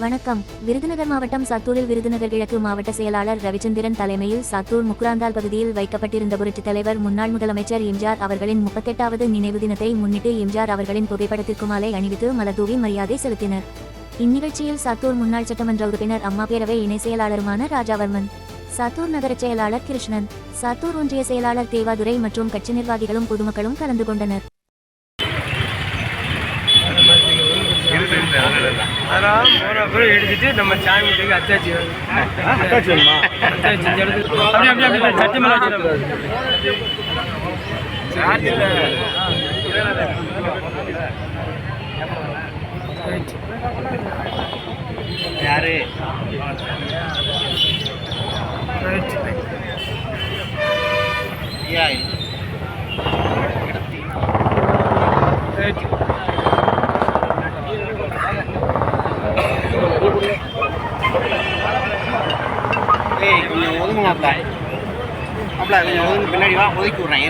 வணக்கம். விருதுநகர் மாவட்டம் சாத்தூரில் விருதுநகர் கிழக்கு மாவட்ட செயலாளர் ரவிச்சந்திரன் தலைமையில் சாத்தூர் முக்குராந்தால் பகுதியில் வைக்கப்பட்டிருந்த புரட்சித் தலைவர் முன்னாள் முதலமைச்சர் எம்ஜிஆர் அவர்களின் 38வது நினைவு தினத்தை முன்னிட்டு எம்ஜிஆர் அவர்களின் புகைப்படத்திற்கு மாலை அணிவித்து மலர்தூவி மரியாதை செலுத்தினர். இந்நிகழ்ச்சியில் சாத்தூர் முன்னாள் சட்டமன்ற உறுப்பினர் அம்மா பேரவை இணை செயலாளருமான ராஜாவர்மன், சாத்தூர் நகர செயலாளர் கிருஷ்ணன், சாத்தூர் ஒன்றிய செயலாளர் தேவாதுரை மற்றும் கட்சி நிர்வாகிகளும் பொதுமக்களும் கலந்து கொண்டனர். எடுத்துட்டு நம்ம சாமி அத்தாச்சி யாரு கொஞ்சம் ஒதுங்க மாப்பிள்ள கொஞ்சம் ஒதுங்க, பின்னாடி வா, ஒதுக்கி விட்றேன்.